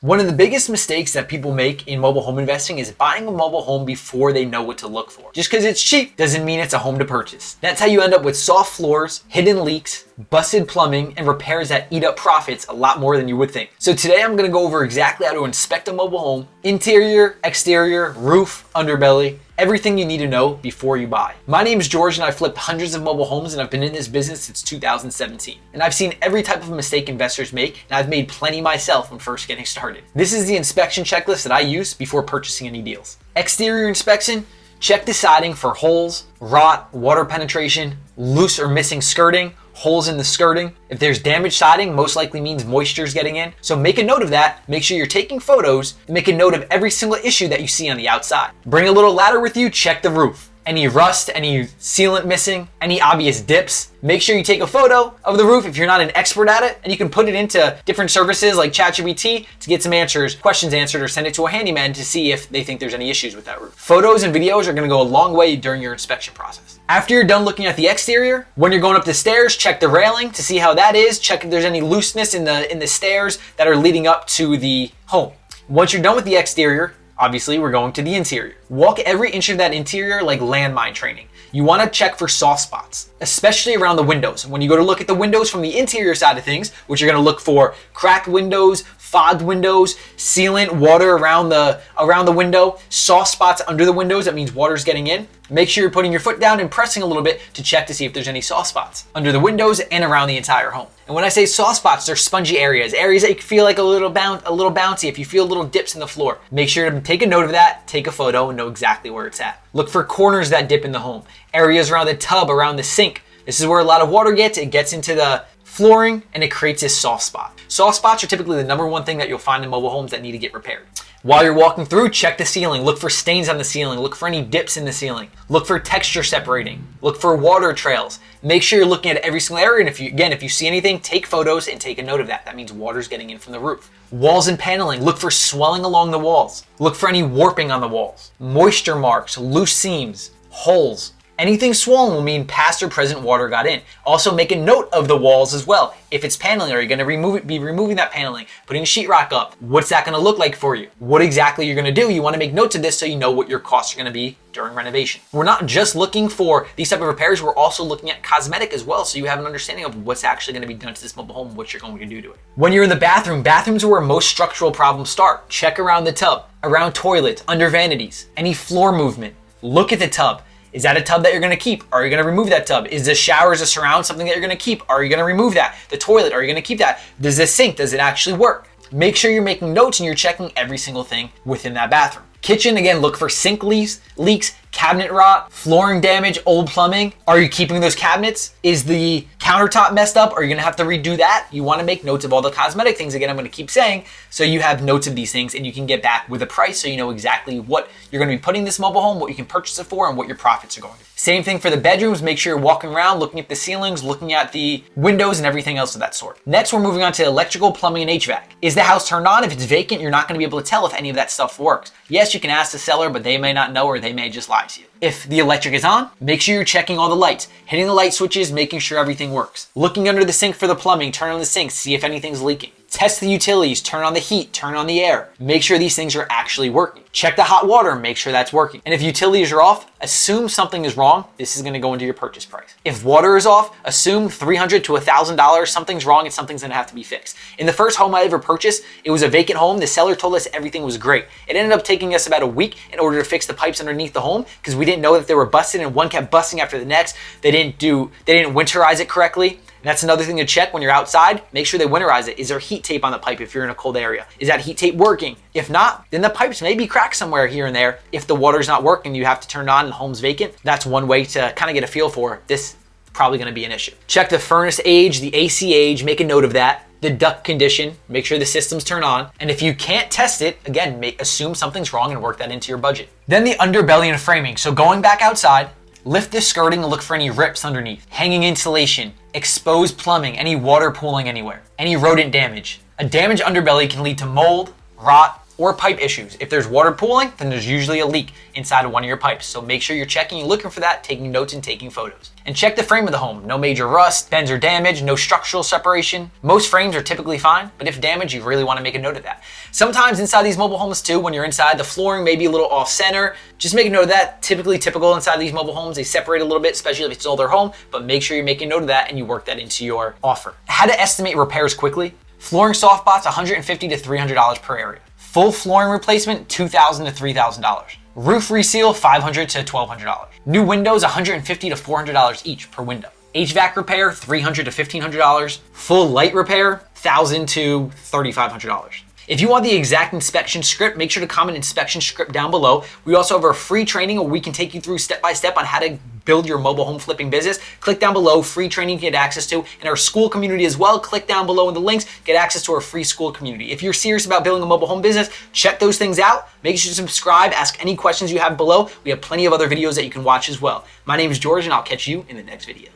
One of the biggest mistakes that people make in mobile home investing is buying a mobile home before they know what to look for. Just because it's cheap doesn't mean it's a home to purchase. That's how you end up with soft floors, hidden leaks, busted plumbing, and repairs that eat up profits a lot more than you would think. So today I'm going to go over exactly how to inspect a mobile home, interior, exterior, roof, underbelly, everything you need to know before you buy. My name is George and I've flipped hundreds of mobile homes and I've been in this business since 2017. And I've seen every type of mistake investors make and I've made plenty myself when first getting started. This is the inspection checklist that I use before purchasing any deals. Exterior inspection, check the siding for holes, rot, water penetration, loose or missing skirting, holes in the skirting. If there's damaged siding, most likely means moisture is getting in. So make a note of that. Make sure you're taking photos. Make a note of every single issue that you see on the outside. Bring a little ladder with you. Check the roof. Any rust, any sealant missing, any obvious dips. Make sure you take a photo of the roof if you're not an expert at it, and you can put it into different services like ChatGPT to get some questions answered, or send it to a handyman to see if they think there's any issues with that roof. Photos and videos are gonna go a long way during your inspection process. After you're done looking at the exterior, when you're going up the stairs, check the railing to see how that is. Check if there's any looseness in the stairs that are leading up to the home. Once you're done with the exterior, obviously, we're going to the interior. Walk every inch of that interior like landmine training. You want to check for soft spots, especially around the windows. When you go to look at the windows from the interior side of things, which you're going to look for cracked windows, fogged windows, sealant, water around the window, soft spots under the windows, that means water's getting in. Make sure you're putting your foot down and pressing a little bit to check to see if there's any soft spots under the windows and around the entire home. And when I say soft spots, they're spongy areas that you feel like a little bouncy. If you feel little dips in the floor, make sure to take a note of that, take a photo, and know exactly where it's at. Look for corners that dip in the home, areas around the tub, around the sink. This is where a lot of water gets. It gets into the flooring and it creates this soft spot. Soft spots are typically the number one thing that you'll find in mobile homes that need to get repaired. While you're walking through, check the ceiling. Look for stains on the ceiling. Look for any dips in the ceiling. Look for texture separating. Look for water trails. Make sure you're looking at every single area. And if you see anything, take photos and take a note of that. That means water's getting in from the roof. Walls and paneling. Look for swelling along the walls. Look for any warping on the walls. Moisture marks, loose seams, holes. Anything swollen will mean past or present water got in. Also make a note of the walls as well. If it's paneling, are you going to be removing that paneling, putting sheetrock up? What's that going to look like for you? What exactly you're going to do? You want to make notes of this so you know what your costs are going to be during renovation. We're not just looking for these type of repairs, we're also looking at cosmetic as well, so you have an understanding of what's actually going to be done to this mobile home, what you're going to do to it. When you're in the bathroom, bathrooms are where most structural problems start. Check around the tub, around toilets, under vanities, any floor movement. Look at the tub. Is that a tub that you're going to keep? Are you going to remove that tub? Is the shower as a surround something that you're going to keep? Are you going to remove that? The toilet, are you going to keep that? Does the sink, does it actually work? Make sure you're making notes and you're checking every single thing within that bathroom. Kitchen, again, look for sink leaks, cabinet rot, flooring damage, old plumbing. Are you keeping those cabinets? Is the countertop messed up? Are you gonna have to redo that? You wanna make notes of all the cosmetic things. Again, I'm gonna keep saying, so you have notes of these things and you can get back with a price so you know exactly what you're gonna be putting this mobile home, what you can purchase it for, and what your profits are going to be. Same thing for the bedrooms. Make sure you're walking around, looking at the ceilings, looking at the windows and everything else of that sort. Next, we're moving on to electrical, plumbing, and HVAC. Is the house turned on? If it's vacant, you're not gonna be able to tell if any of that stuff works. Yes, you can ask the seller, but they may not know or they may just lie to you. If the electric is on, make sure you're checking all the lights, hitting the light switches, making sure everything works. Looking under the sink for the plumbing, turn on the sink, see if anything's leaking. Test the utilities, turn on the heat, turn on the air. Make sure these things are actually working. Check the hot water, make sure that's working. And if utilities are off, assume something is wrong. This is gonna go into your purchase price. If water is off, assume $300 to $1,000, something's wrong and something's gonna have to be fixed. In the first home I ever purchased, it was a vacant home. The seller told us everything was great. It ended up taking us about a week in order to fix the pipes underneath the home because we didn't know that they were busted and one kept busting after the next. They didn't winterize it correctly. And that's another thing to check when you're outside. Make sure they winterize it. Is there heat tape on the pipe if you're in a cold area? Is that heat tape working? If not, then the pipes may be cracked somewhere here and there. If the water's not working, you have to turn it on and the home's vacant. That's one way to kind of get a feel for this probably going to be an issue. Check the furnace age, the AC age, make a note of that. The duct condition, make sure the system's turned on. And if you can't test it, again, assume something's wrong and work that into your budget. Then the underbelly and framing. So going back outside, lift the skirting and look for any rips underneath. Hanging insulation, exposed plumbing, any water pooling anywhere, any rodent damage. A damaged underbelly can lead to mold, rot, or pipe issues. If there's water pooling, then there's usually a leak inside of one of your pipes. So make sure you're checking, you're looking for that, taking notes and taking photos. And check the frame of the home. No major rust, bends or damage, no structural separation. Most frames are typically fine, but if damaged, you really want to make a note of that. Sometimes inside these mobile homes too, when you're inside, the flooring may be a little off center. Just make a note of that. Typical inside these mobile homes, they separate a little bit, especially if it's an older home, but make sure you're making note of that and you work that into your offer. How to estimate repairs quickly. Flooring soft spots, $150 to $300 per area. Full flooring replacement, $2,000 to $3,000. Roof reseal, $500 to $1,200. New windows, $150 to $400 each per window. HVAC repair, $300 to $1,500. Full light repair, $1,000 to $3,500. If you want the exact inspection script, make sure to comment inspection script down below. We also have our free training where we can take you through step by step on how to build your mobile home flipping business. Click down below, free training to get access to, and our Skool community as well. Click down below in the links, get access to our free Skool community. If you're serious about building a mobile home business, check those things out. Make sure to subscribe, ask any questions you have below. We have plenty of other videos that you can watch as well. My name is George, and I'll catch you in the next video.